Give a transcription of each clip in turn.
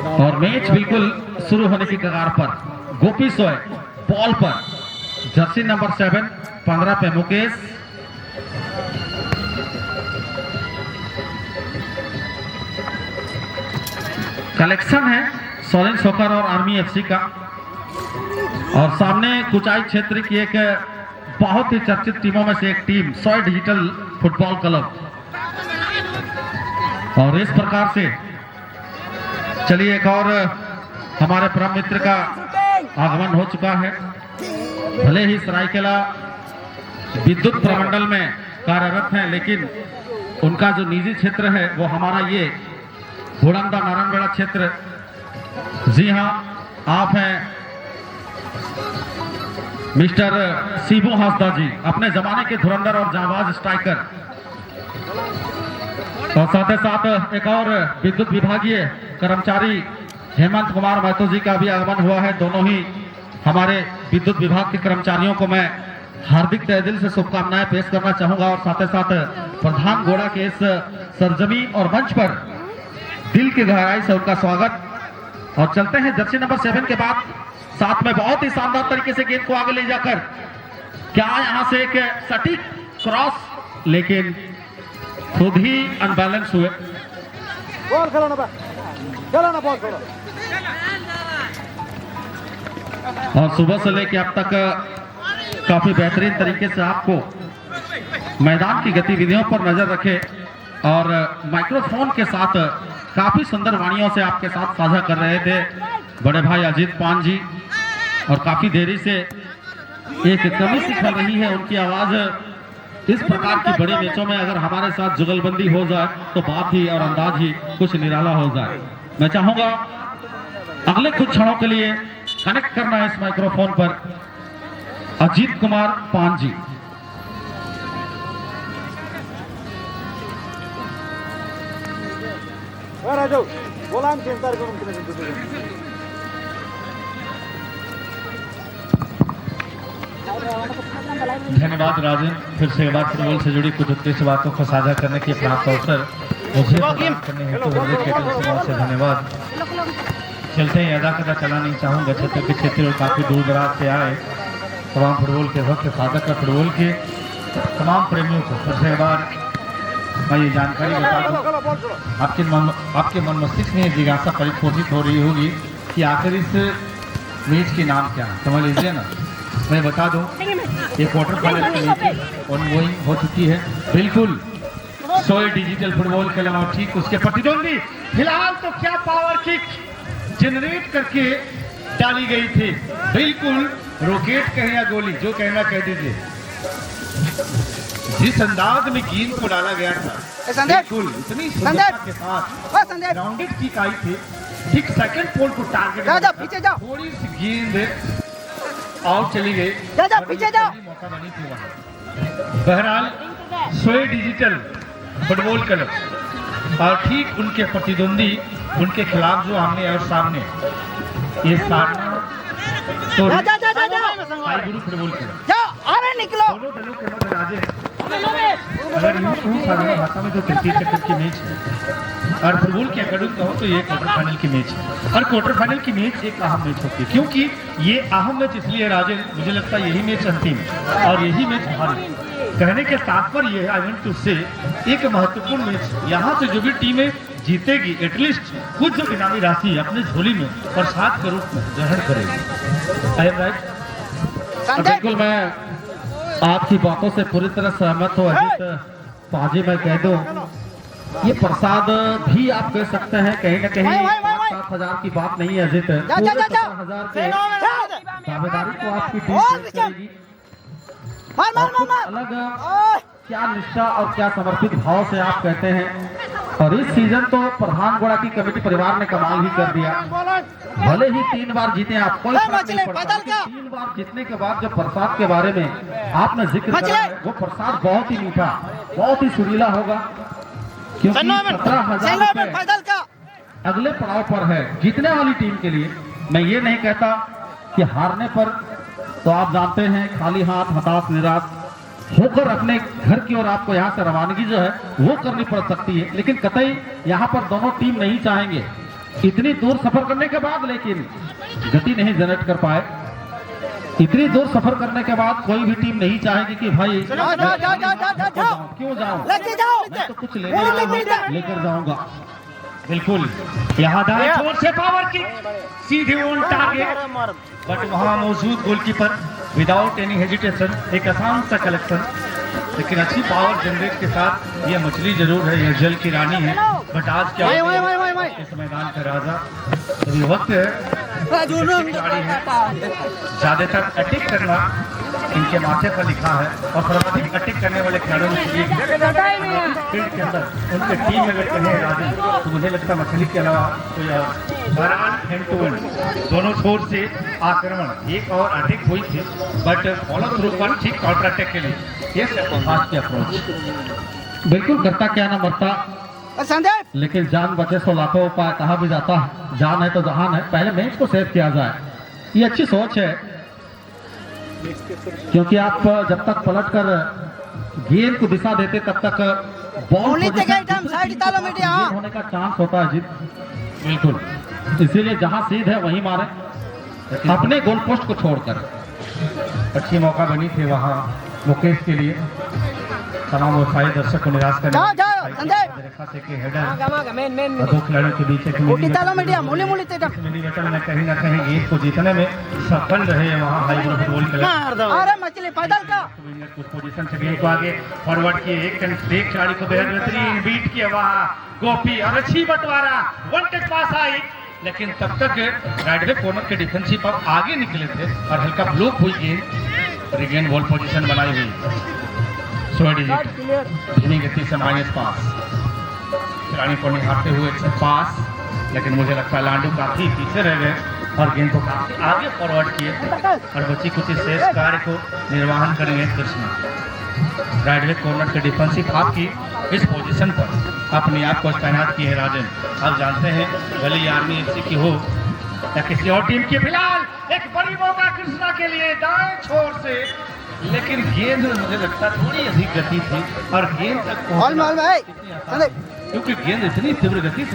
और मैच बिल्कुल शुरू होने की कगार पर। गोपी सोय बॉल पर, जर्सी नंबर 7 15 पे मुकेश। कलेक्शन है सोरेन सोकर और आर्मी एफसी का। और सामने कुचाई क्षेत्र की एक बहुत ही चर्चित टीमों में से एक टीम सोय डिजिटल फुटबॉल क्लब। और इस प्रकार से चलिए एक और हमारे परम मित्र का आगमन हो चुका है। भले ही सरायकेला विद्युत प्रमंडल में कार्यरत हैं, लेकिन उनका जो निजी क्षेत्र है वो हमारा ये भोड़ंदा नारायणगढ़ क्षेत्र। जी हाँ, आप हैं मिस्टर शिबू हासदा जी, अपने जमाने के धुरंधर और जांबाज स्ट्राइकर। और साथ ही साथ एक और विद्युत विभागीय कर्मचारी हेमंत कुमार महतो जी का भी आगमन हुआ है। दोनों ही हमारे विद्युत विभाग के कर्मचारियों को मैं हार्दिक तहे दिल से शुभकामनाएं पेश करना चाहूंगा। और साथ ही साथ प्रधान घोड़ा के इस सरजमीन और मंच पर दिल की गहराई से उनका स्वागत। और चलते हैं जर्सी नंबर 7 के बाद, साथ में बहुत ही शानदार तरीके से गेंद को आगे ले जाकर क्या यहां से एक सटीक क्रॉस, लेकिन खुद ही अनबैलेंस हुए। बॉल खेलो ना, चलो ना, बॉल खेलो। और सुबह से लेकर अब तक काफी बेहतरीन तरीके से आपको मैदान की गतिविधियों पर नजर रखे और माइक्रोफोन के साथ काफी सुंदर वाणियों से आपके साथ साझा कर रहे थे बड़े भाई अजीत पान जी। और काफी देरी से एक कमी सी खल रही है उनकी आवाज। इस प्रकार की बड़े मैचों में अगर हमारे साथ जुगलबंदी हो जाए तो बात ही और अंदाज ही कुछ निराला हो जाए। मैं चाहूंगा अगले कुछ क्षणों के लिए कनेक्ट करना है इस माइक्रोफोन पर अजीत कुमार पान जी। धन्यवाद राजन, फिर से एक बार फुटबॉल से जुड़ी कुछ उत्कृष्ट बातों को साझा करने के प्राप्त अवसर मुझे प्रदान करने हेतु से धन्यवाद। चलते ही अदा कदा चला नहीं चाहूँगा क्षेत्र के क्षेत्र और काफ़ी दूर दराज से आए तमाम फुटबॉल के भक्त साधक का फुटबॉल के तमाम प्रेमियों को फिर से एक बार मैं ये जानकारी बता दूँ। आपके मन मस्तिष्क में जिज्ञासा परिपोषित हो रही होगी कि आखिर इस मैच के नाम क्या है। समझ लीजिए ना, मैं बता दूं ये क्वार्टर फाइनल की मैच ऑनगोइंग हो चुकी है। बिल्कुल सोय डिजिटल फुटबॉल क्लब और ठीक उसके प्रतिद्वंदी फिलहाल तो क्या पावर किक जनरेट करके डाली गई थी। बिल्कुल रॉकेट कहे या गोली, जो कहना कह दीजिए। जिस अंदाज में गेंद को डाला गया था बिल्कुल इतनी सुंदरता के साथ ग्राउंडेड किक आई थी, ठीक सेकंड पोल को टारगेट थोड़ी सी गेंद आउट चली गई, पीछे जाओ, मौका बनी थी वहां। बहरहाल सोय डिजिटल फुटबॉल क्लब और ठीक उनके प्रतिद्वंदी उनके खिलाफ जो आमने और सामने ये सामना तो गुरु फुटबॉल क्लब दोनों दलों के मध्य राजे अगर साधारण भाषा में जो क्रिकेट चक्कर की मैच है और फुटबॉल की अकैडमी कहो तो ये क्वार्टर फाइनल की मैच है। और क्वार्टर फाइनल की मैच एक अहम मैच होती है, क्योंकि ये अहम मैच इसलिए राजन मुझे लगता है यही मैच अंतिम और यही मैच भारी। कहने के तात्पर्य ये आई वांट टू से एक महत्वपूर्ण मैच, यहाँ से जो भी टीमें जीतेगी एटलीस्ट कुछ जो इनामी राशि अपने झोली में और साथ के रूप में ग्रहण करेगी। I am right? बिल्कुल, मैं आपकी बातों से पूरी तरह सहमत हूँ अजीत पाजी। मैं कह दूं ये प्रसाद भी आप कह सकते हैं, कहीं ना कहीं 7,000 की बात नहीं है अजीत। 17,000 के दावेदारी को आपकी टीम करेगी। अलग क्या निष्ठा और क्या समर्पित भाव से आप कहते हैं। और इस सीजन तो प्रधान घोड़ा की कमेटी परिवार ने कमाल ही कर दिया। भले ही 3 बार जीते आप, कोई फर्क नहीं पड़ता। 3 बार जीतने के बाद जो प्रसाद के बारे में आपने जिक्र करा है वो प्रसाद बहुत ही मीठा, बहुत ही सुरीला होगा, क्योंकि 17,000 अगले पड़ाव पर है जीतने वाली टीम के लिए। मैं ये नहीं कहता कि हारने पर तो आप जानते हैं खाली हाथ हताश निराश होकर अपने घर की ओर आपको यहाँ से रवानगी जो है वो करनी पड़ सकती है, लेकिन कतई यहाँ पर दोनों टीम नहीं चाहेंगे इतनी दूर सफर करने के बाद लेकिन गति नहीं जनरेट कर पाए। इतनी दूर सफर करने के बाद कोई भी टीम नहीं चाहेगी कि भाई क्यों जाऊं, मैं तो कुछ लेकर जाऊंगा। बिल्कुल, यहाँ दाएं छोर से पावर किक सीधे ऑन टारगेट, बट वहां मौजूद गोलकीपर विदाउट एनी हेजिटेशन एक आसान सा कलेक्शन, लेकिन अच्छी पावर जनरेट के साथ ये मछली जरूर है, ये जल की रानी है, बट आज क्या इस मैदान का राजा। अभी वक्त है खिलाड़ी है, ज्यादातर अटैक करना इनके माथे पर लिखा है और सर्वाधिक अटैक करने वाले खिलाड़ियों में फील्ड के अंदर उनके टीम में अगर कहें राजन तो मुझे लगता है मछली के अलावा कोई हैंड टू हैंड दोनों छोर से आक्रमण एक और अटैक हुई थी, बट फॉलो थ्रू पर ठीक काउंटर अटैक के लिए ये आज की अप्रोच। बिल्कुल करता क्या ना मरता, लेकिन जान बचे सो लाखों उपाय कहा भी जाता है, जान है तो जहान है। पहले मैच को सेव किया जाए, ये अच्छी सोच है, क्योंकि आप जब तक पलट कर गेंद को दिशा देते तब तक बॉल होने का चांस होता है जीत। बिल्कुल, इसीलिए जहां सीध है वहीं मारे, अपने गोल पोस्ट को छोड़कर। अच्छी मौका बनी थी वहां मुकेश के लिए, तमाम वफाई दर्शक को निराश करने दो खिलाड़ियों के बीच मिनी बैटल में कहीं ना कहीं गेंद को जीतने में सफल रहे वहाँ हाई फुटबॉल कुछ पोजीशन से गेंद को आगे फॉरवर्ड किए, एक खिलाड़ी को बेहद बेहतरीन बीट किया वहाँ गोपी और अच्छी बंटवारा, वन टच पास आई, लेकिन तब तक राइट कॉर्नर के डिफेंसिव पर आगे निकले थे और हल्का ब्लॉक हुई गेंद, रिगेन बॉल पोजीशन बनाई हुई धीमी गति से -5 खिलाड़ी को निहारते हुए पास, लेकिन मुझे लगता है लांडू काफी पीछे रह गए और गेंद को काफी आगे फॉरवर्ड किए और बची कुछ शेष कार्य को निर्वहन करेंगे कृष्ण। राइट कॉर्नर के डिफेंसिव हाफ की इस पोजीशन पर अपने आप को तैनात किए राजन। आप जानते हैं गली आर्मी एफसी की हो या किसी और टीम की, फिलहाल एक बड़ी मौका कृष्णा के लिए दाएं छोर से, लेकिन गेंद में मुझे लगता है थोड़ी अधिक गति थी और गेंद तक क्योंकि गेंद इतनी तीव्र गति से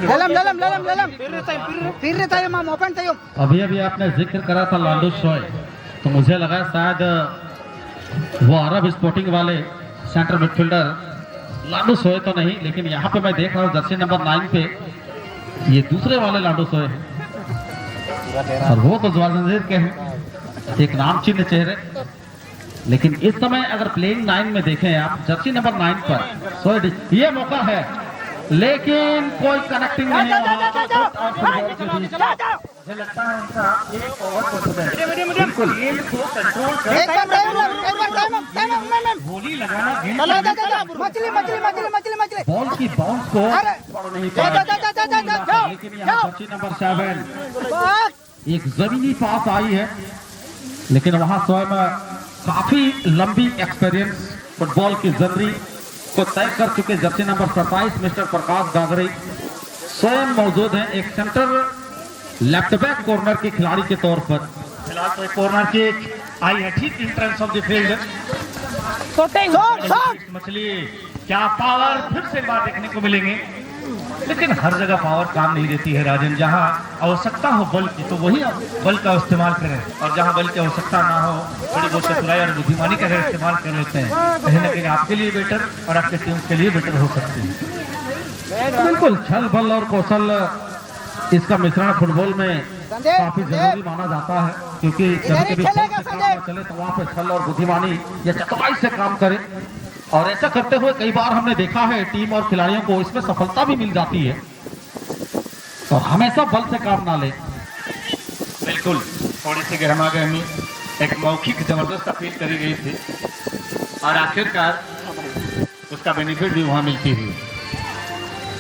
अभी अभी आपने जिक्र करा था लांडू शॉय, तो मुझे लगा शायद वो अरब स्पोर्टिंग वाले सेंटर मिडफील्डर लांडू शॉय तो नहीं, लेकिन यहाँ पे मैं देख रहा हूँ जर्सी नंबर 9 पे ये दूसरे वाले लांडू शॉय है और वो तो ज्वारजंजीर के हैं, एक नाम चिन्ह चेहरे। लेकिन इस समय अगर प्लेइंग 9 में देखें आप जर्सी नंबर 9 पर शॉय, ये मौका है लेकिन कोई कनेक्टिंग नहीं है। मुझे लगता है उनका एक ओवर बिल्कुल गेंद को कंट्रोल गोली लगाना बॉल की बाउंस को नहीं पाया, लेकिन यहाँ जर्सी नंबर 7 एक जमीनी पास आई है, लेकिन वहां स्वयं काफी लंबी एक्सपीरियंस फुटबॉल की जर्नी को तय कर चुके जर्सी नंबर 27 मिस्टर प्रकाश गागरे स्वयं मौजूद हैं, एक सेंटर लेफ्ट बैक कॉर्नर के खिलाड़ी के तौर पर। फिलहाल तो एक कॉर्नर किक आई है ठीक in terms of the field. मछली क्या पावर फिर से बात देखने को मिलेंगे, लेकिन हर जगह पावर काम नहीं देती है राजन। जहां आवश्यकता हो बल की तो वही बल का इस्तेमाल करें, और जहां बल की आवश्यकता ना हो थोड़ी बहुत चतुराई और बुद्धिमानी का इस्तेमाल कर लेते हैं, कहीं ना कहीं आपके लिए बेटर और आपके टीम के लिए बेटर हो सकती है। बिल्कुल, छल बल और कौशल इसका मिश्रण फुटबॉल में काफी जरूरी माना जाता है, क्योंकि कभी कभी चले तो वहाँ पे छल और बुद्धिमानी या चतुराई से काम करे, और ऐसा करते हुए कई बार हमने देखा है टीम और खिलाड़ियों को इसमें सफलता भी मिल जाती है, और हमेशा बल से काम ना ले। बिल्कुल, थोड़ी सी गरमा गरमी एक मौखिक जबरदस्त अपील करी गई थी और आखिरकार उसका बेनिफिट भी वहाँ मिलती हुई।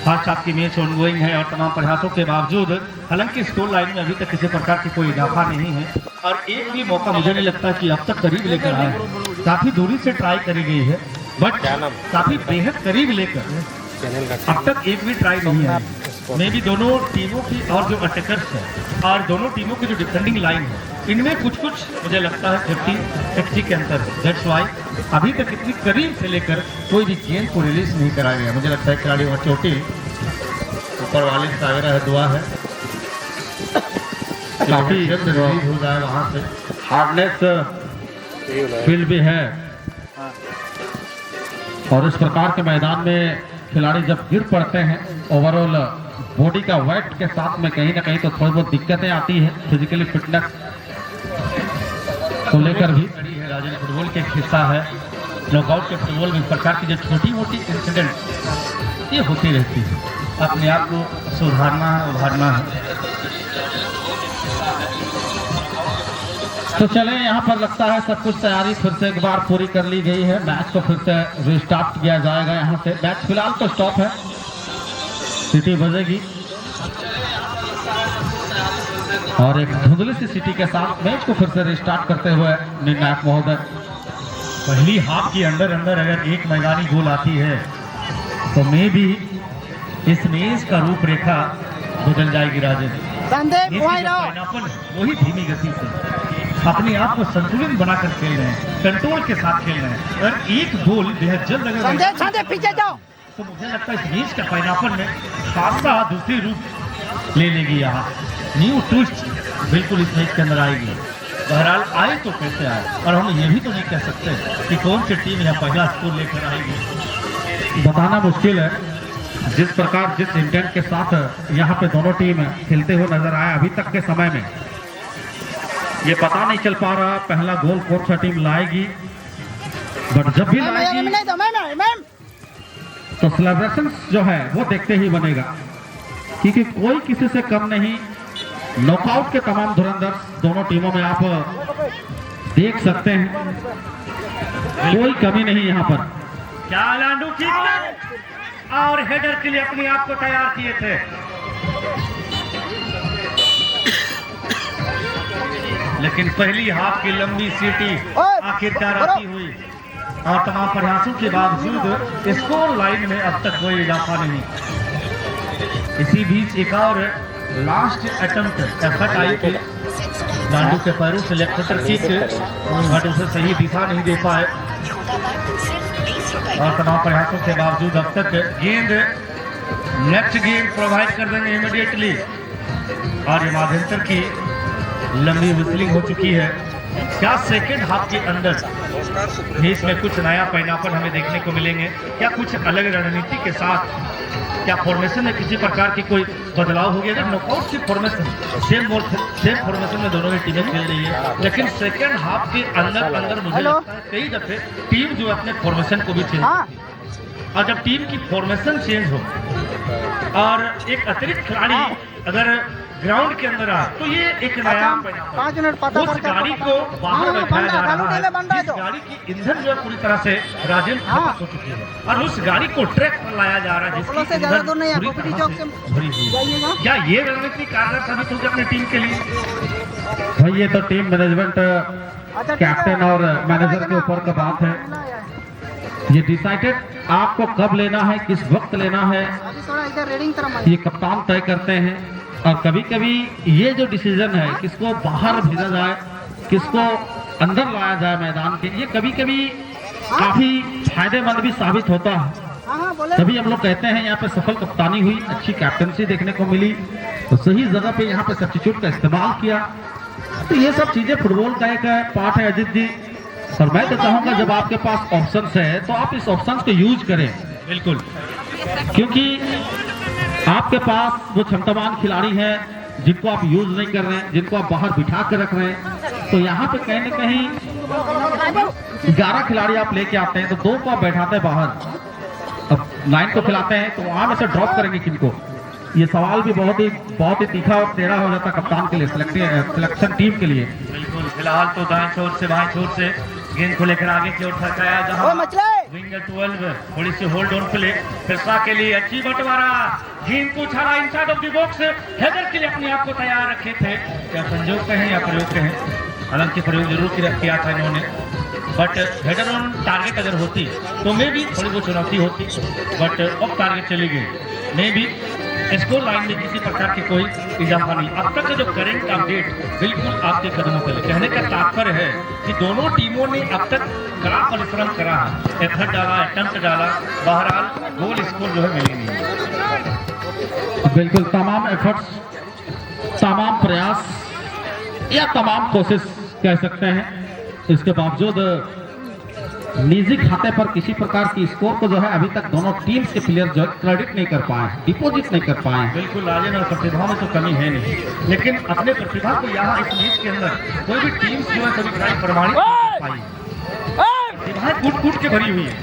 फर्स्ट हाफ की मैच ऑनगोइंग है और तमाम प्रयासों के बावजूद हालांकि स्कोर लाइन में अभी तक किसी प्रकार की कोई इजाफा नहीं है, और एक भी मौका मुझे नहीं लगता कि अब तक करीब लेकर आया है। काफी दूरी से ट्राई करी गई है, बट काफी बेहद करीब लेकर अब तक एक भी ट्राई नहीं है। मे भी दोनों टीमों की और जो अटैकर्स हैं और दोनों टीमों की जो डिफेंडिंग लाइन है, इनमें कुछ कुछ मुझे लगता है 50-60 के अंतर है। दैट्स व्हाई अभी तक इतनी करीब से लेकर कोई भी गेंद को रिलीज नहीं कराया गया। मुझे लगता है खिलाड़ियों का चोटिल ऊपर वाले से आगे रहा दुआ है काफी हो जाए वहां से। हार्डनेस फील्ड भी है और इस प्रकार के मैदान में खिलाड़ी जब गिर पड़ते हैं ओवरऑल बॉडी का वेट के साथ में कहीं ना कहीं तो थोड़ी बहुत दिक्कतें आती है फिजिकली फिटनेस को लेकर भी। राजन फुटबॉल के एक हिस्सा है, नॉकआउट के फुटबॉल में प्रकार की जो छोटी मोटी इंसिडेंट ये होती रहती है, अपने आप को सुधारना है उभारना है। तो चले यहाँ पर लगता है सब कुछ तैयारी फिर से एक बार पूरी कर ली गई है, मैच को फिर से रिस्टार्ट किया जाएगा। यहाँ से मैच फिलहाल तो स्टॉप है, सीटी बजेगी और एक धुंधली सी सीटी के साथ मैच को फिर से रिस्टार्ट करते हुए निर्णायक महोदय। पहली हाफ के अंदर अगर एक मैदानी गोल आती है तो मैं भी इस मैच का रूपरेखा बदल जाएगी। राजन वही धीमी गति से अपने आप को संतुलित बनाकर खेल रहे हैं, कंट्रोल के साथ खेल रहे हैं। अगर एक गोल बेहद जल्द अगर पीछे जाओ तो मुझे लगता है इस मैच का पाइनएप्पल में खासा दूसरी रूप ले लेगी। यहाँ न्यू ट्विस्ट बिल्कुल इस मैच के अंदर आएगी। बहरहाल आए तो कैसे आए, और हम ये भी तो नहीं कह सकते कि कौन सी टीम यहाँ पहला स्कोर लेकर आएगी, बताना मुश्किल है। जिस प्रकार जिस इंटेंट के साथ यहाँ पे दोनों टीम खेलते हुए नजर आए अभी तक के समय में ये पता नहीं चल पा रहा पहला गोल कौन सा टीम लाएगी, बट जब भी लाएगी तो सेलिब्रेशन जो है वो देखते ही बनेगा, क्योंकि कोई किसी से कम नहीं। नॉकआउट के तमाम धुरंधर दोनों टीमों में आप देख सकते हैं, कोई कमी नहीं यहाँ पर। क्या लांडू की और हेडर के लिए अपने आप को तैयार किए थे। लेकिन पहली हाफ की लंबी सीटी आखिरकार आती हुई और तमाम प्रयासों के बावजूद स्कोर लाइन में अब तक कोई इजाफा नहीं। इसी बीच एक और लास्ट अटेम्प्ट एफर्ट आई थी, लांडू के पैरों से लेग कटर किक, बट उसे सही दिशा नहीं दे पाए और तमाम प्रयासों के बावजूद अब तक गेंद नेक्स्ट गेंद प्रोवाइड कर देंगे इमीडिएटली। और ये माध्यंतर की लंबी विस्लिंग हो चुकी है। क्या सेकेंड हाफ के अंदर इसमें कुछ नया पाइनएप्पल हमें देखने को मिलेंगे, क्या कुछ अलग रणनीति के साथ, क्या फॉर्मेशन में किसी प्रकार की कोई बदलाव हो गया। अगर नॉकआउट की फॉर्मेशन सेम फॉर्मेशन में दोनों ही टीमें खेल रही है, लेकिन सेकेंड हाफ के अंदर मुझे लगता है कई दफे टीम जो अपने फॉर्मेशन को भी चेंज करती है। और जब टीम की फॉर्मेशन चेंज हो और एक अतिरिक्त खिलाड़ी अगर ग्राउंड के अंदर आ तो ये एक नया 5 मिनट पता उस गाड़ी को बाहर बैठाया जा रहा है, जिस गाड़ी की ईंधन जो है पूरी तरह से राजेंद्र खत्म हो चुकी है और उस गाड़ी को ट्रैक पर लाया जा रहा है जिसकी ईंधन पूरी तरह से भरी हुई है। क्या ये रणनीति कारगर साबित होगी अपनी टीम के लिए? भाई ये तो टीम मैनेजमेंट कैप्टन और मैनेजर के ऊपर का बात है। ये डिसाइडेड आपको कब लेना है, किस वक्त लेना है, ये कप्तान तय करते हैं। और कभी कभी ये जो डिसीजन है किसको बाहर भेजा जाए, किसको अंदर लाया जाए मैदान के, ये कभी कभी काफी फायदेमंद भी साबित होता है। तभी हम लोग कहते हैं यहाँ पे सफल कप्तानी हुई, अच्छी कैप्टनसी देखने को मिली, तो सही जगह पे यहाँ पे सब्स्टिट्यूट का इस्तेमाल किया। तो ये सब चीजें फुटबॉल का एक पार्ट है अजीत जी। और मैं तो चाहूंगा जब आपके पास ऑप्शंस है तो आप इस ऑप्शंस को यूज करें। बिल्कुल, क्योंकि आपके पास वो क्षमतावान खिलाड़ी हैं जिनको आप यूज नहीं कर रहे हैं, जिनको आप बाहर बिठा कर रख रहे हैं। तो यहाँ पे कहीं ना कहीं 11 खिलाड़ी आप लेके आते हैं तो 2 को आप बैठाते हैं बाहर, अब 9 को खिलाते हैं तो वहां में से ड्रॉप करेंगे किनको? ये सवाल भी बहुत ही तीखा और टेढ़ा हो जाता कप्तान के लिए, सिलेक्शन टीम के लिए। बिल्कुल, फिलहाल तो दाएं छोर से बाएं छोर से गेंद को लेकर आगे की ओर सरकाया, जहां विंगर 12 थोड़ी सी होल्ड ऑन प्ले, फिरसा के लिए अच्छी बंटवारा, गेंद को उछाला inside of the box, header के लिए अपने आप को तैयार रखे थे। क्या संजोग कहें या प्रयोग कहें, हालांकि प्रयोग जरूर किया था इन्होंने, बट हेडर ऑन टारगेट अगर होती तो मे भी थोड़ी बहुत चुनौती होती, बट ऑफ टारगेट चली गई। मे भी स्कोर लाइन में किसी प्रकार की कोई इजाफा नहीं। अब तक जो करंट अपडेट बिल्कुल आपके कदमों पर, कहने का तात्पर्य है कि दोनों टीमों ने अब तक कड़ा परिश्रम करा है, एफर्ट डाला, अटेम्प्ट डाला, बहरहाल गोल स्कोर जो है मिली नहीं। बिल्कुल, तमाम एफर्ट्स, तमाम प्रयास या तमाम कोशिश कह सकते हैं, इसके बावजूद निजी खाते पर किसी प्रकार की स्कोर को जो है अभी तक दोनों टीम्स के प्लेयर जो है क्रेडिट नहीं कर पाए, डिपॉजिट नहीं कर पाए। बिल्कुल राजन, और प्रतिभा में तो कमी है नहीं, लेकिन अपने प्रतिभा को यहाँ इस मैच के अंदर कोई भी टीम जो है कभी खिलाड़ी प्रमाणित नहीं कर पाई। प्रतिभाएं कूट कूट के भरी हुई है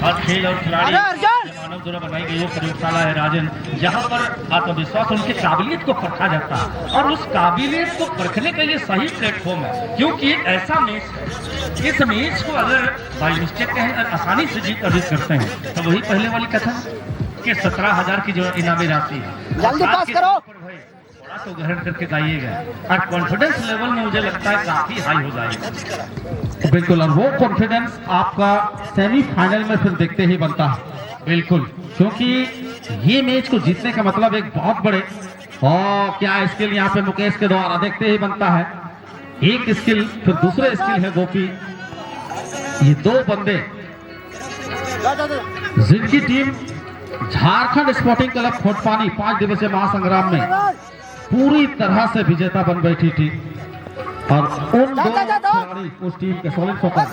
और खेल और खिलाड़ी मानव द्वारा बनाई गई वो प्रयोगशाला है राजन, जहाँ पर आत्मविश्वास उनकी काबिलियत को परखा जाता है, और उस काबिलियत को परखने के लिए सही प्लेटफॉर्म है, क्योंकि एक ऐसा मैच है, इस मैच को अगर बाई मिस्टेक कहें और आसानी से जीत अर्जित करते हैं तो वही पहले वाली कथन कि 17,000 की जो इनामी राशि है, जल्दी पास करो, थोड़ा तो ग्रहण करके जाइएगा, और कॉन्फिडेंस लेवल में मुझे लगता है काफी हाई हो जाएगा। बिल्कुल, और वो कॉन्फिडेंस आपका सेमीफाइनल में फिर देखते ही बनता है। बिल्कुल, क्योंकि ये मैच को जीतने का मतलब एक बहुत बड़े और क्या स्किल यहाँ पे मुकेश के द्वारा देखते ही बनता है। एक स्किल, फिर दूसरे स्किल है गोपी। ये दो बंदे जिनकी टीम झारखंड स्पोर्टिंग क्लब खोटपानी 5 दिवसीय महासंग्राम में पूरी तरह से विजेता बन बैठी थी, और उन दो खिलाड़ी उस टीम के सोलिंग फोकस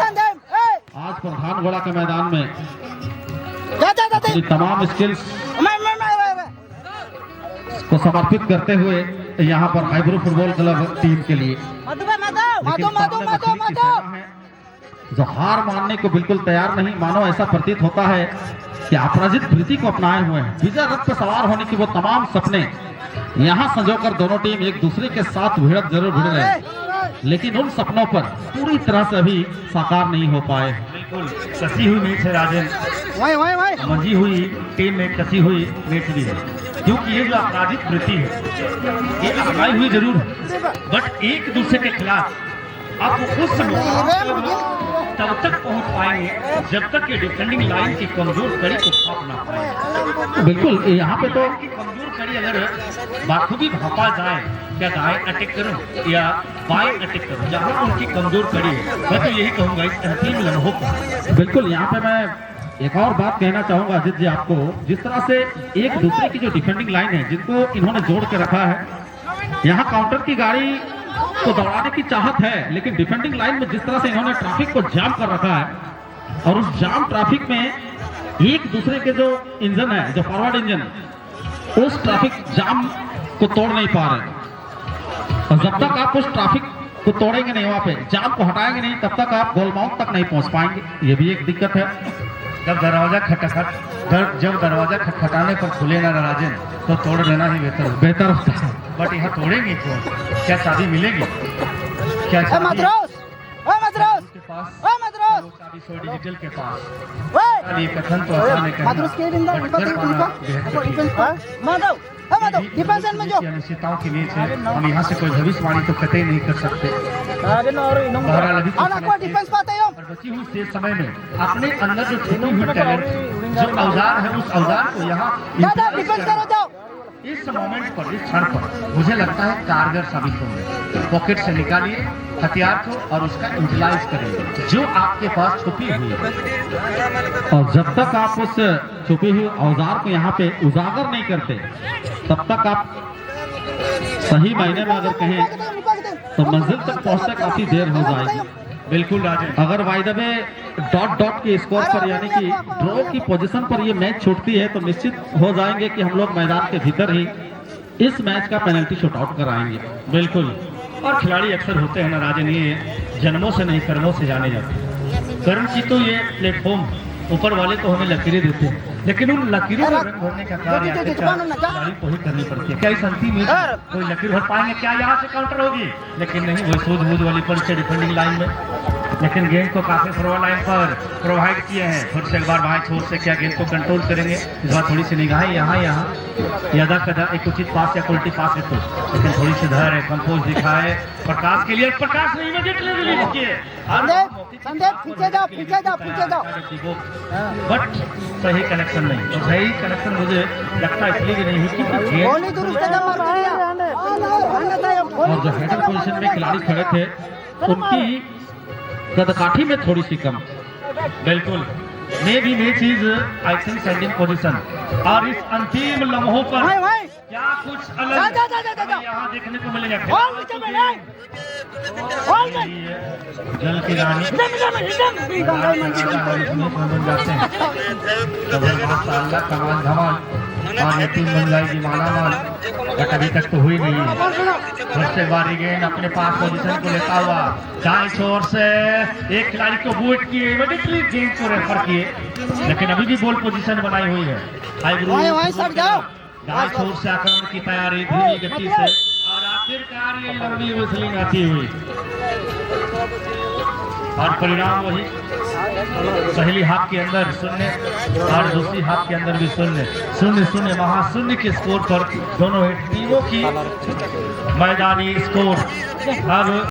आज प्रधान घोड़ा के मैदान में अपनी तमाम स्किल्स को समर्पित करते हुए यहाँ पर हाईब्रो फुटबॉल क्लब टीम के लिए, जो हार मानने को बिल्कुल तैयार नहीं, मानो ऐसा प्रतीत होता है कि अपराजित प्रीति को अपनाए हुए हैं। विजय रथ पर सवार होने की वो तमाम सपने यहाँ संजोकर दोनों टीम एक दूसरे के साथ भिड़त जरूर भिड़ रहे, लेकिन उन सपनों पर पूरी तरह से अभी साकार नहीं हो पाए। बिल्कुल कसी हुई मैच है राजन, मंजी हुई टीम में कसी हुई मैच भी है, क्योंकि ये जो अपराधिक वृत्ति है ये आजमाई हुई जरूर है, बट एक दूसरे के खिलाफ आप उस तब तक पहुंच पाएंगे जब तक ये डिफेंडिंग लाइन की कमजोर कड़ी को छाप ना पाए। बिल्कुल, यहाँ पे तो कमजोर कड़ी अगर बाखूबी भापा जाए, क्या दाएं अटैक करूं या बाएं अटैक करूं, जहाँ उनकी कमजोर कड़ी है, मैं तो यही कहूंगा इस अंतिम लम्हों को। बिल्कुल, यहाँ पे मैं एक और बात कहना चाहूंगा अजित जी आपको, जिस तरह से एक दूसरे की जो डिफेंडिंग लाइन है जिनको इन्होंने जोड़ के रखा है, यहाँ काउंटर की गाड़ी तो दौड़ाने की चाहत है, लेकिन डिफेंडिंग लाइन में जिस तरह से इन्होंने ट्रैफिक को जाम कर रखा है, और उस जाम ट्रैफिक में एक दूसरे के जो इंजन है, जो फॉरवर्ड इंजन, उस ट्रैफिक जाम को तोड़ नहीं पा रहे, और जब तक आप उस ट्रैफिक को तोड़ेंगे नहीं, वहां पे जाम को हटाएंगे नहीं, तब तक आप गोल माउंट तक नहीं पहुंच पाएंगे। ये भी एक दिक्कत है। जब दरवाजा खटखटाने पर खुले ना राजन, तो तोड़ देना ही बेहतर होता है। बट यहाँ तोड़ेंगे क्यों? क्या चाबी मिलेगी? क्या चाबी के पास चाबी सो डिजिटल के पास ये कथन तो आसान है अनिश्चितताओं के बीच है, हम यहाँ से कोई भविष्यवाणी तो कतई नहीं कर सकते। और बची हुई शेष समय में अपने अंदर जो छुपी हुई टैलेंट, जो औजार है, उस औजार को यहाँ इस मोमेंट पर, इस क्षण पर मुझे लगता है कारगर साबित होंगे। पॉकेट से निकालिए हथियार को और उसका यूटिलाइज करिए जो आपके पास छुपी हुई है, और जब तक आप उस छुपी हुई औजार को यहाँ पे उजागर नहीं करते, तब तक आप सही मायने में अगर कहें तो मंजिल तक पहुँचते काफी देर हो जाएगी। बिल्कुल राजन, अगर वाई द वे डॉट के स्कोर पर यानी कि ड्रॉ की पोजीशन पर ये मैच छूटती है, तो निश्चित हो जाएंगे कि हम लोग मैदान के भीतर ही इस मैच का पेनल्टी शूट आउट कराएंगे। बिल्कुल, और खिलाड़ी अक्सर होते हैं ना राजन, ये जन्मों से नहीं कर्मों से जाने जाते हैं। कर्म की तो ये प्लेटफॉर्म ऊपर वाले तो हमें लकीरें देते हैं, लेकिन उन लकीरों में रंग भरने का कार्य खिलाड़ी को ही करनी पड़ती है। क्या इस अंतिम में कोई लकीर भर पाएंगे? क्या यहाँ से काउंटर होगी? लेकिन नहीं, वो सूझबूझ वाली पंच है डिफेंडिंग लाइन में, लेकिन गेंद को काफी फॉरवर्ड लाइन पर प्रोवाइड किए हैं। फिर से एक बार बाएं छोर से क्या गेंद को कंट्रोल करेंगे? इस बार थोड़ी सी निगाहें यहाँ यदा कदा एक उचित पास या क्वालिटी पास है तो, लेकिन थोड़ी सी धैर्य है, कंपोज दिखा है प्रकाश के लिए। प्रकाश ने इमीडिएटली रिलीज किए, बट सही कनेक्शन नहीं, और सही कनेक्शन मुझे लगता है इसलिए नहीं हुई क्योंकि और जो हेडर पोजीशन में खिलाड़ी खड़े थे उनकी कदकाठी में थोड़ी सी कम। बिल्कुल, maybe match is I think sending position. और इस अंतिम लम्हों पर भाई भाई क्या कुछ जा, अलग जा, जा, जा, जा। हमें यहाँ देखने को मिलेगा। बॉल नीचे में नहीं बॉल नहीं जल की रानी बन जाते हैं। जबरदस्त अल्लाह कमाल धमाल और ये टीम बन जाएगी मालामाल, बट अभी तक तो हुई नहीं है। फिर से बारी गेंद अपने पास पोजीशन को लेता हुआ दाएं छोर से एक खिलाड़ी को बूट किए, इमीडिएटली गेंद को रेफर किए, लेकिन अभी भी बॉल पोजीशन बनाई हुई है। वहीं सट जाओ। दाएं छोर से आक्रमण की तैयारी धीमी गति से और आखिरकार ये लंबी विस्लिंग आती हुई और परिणाम वही, पहली हाफ के अंदर 0 और दूसरी हाफ के अंदर भी 0-0 महाशून्य के स्कोर पर दोनों टीमों की मैदानी स्कोर अब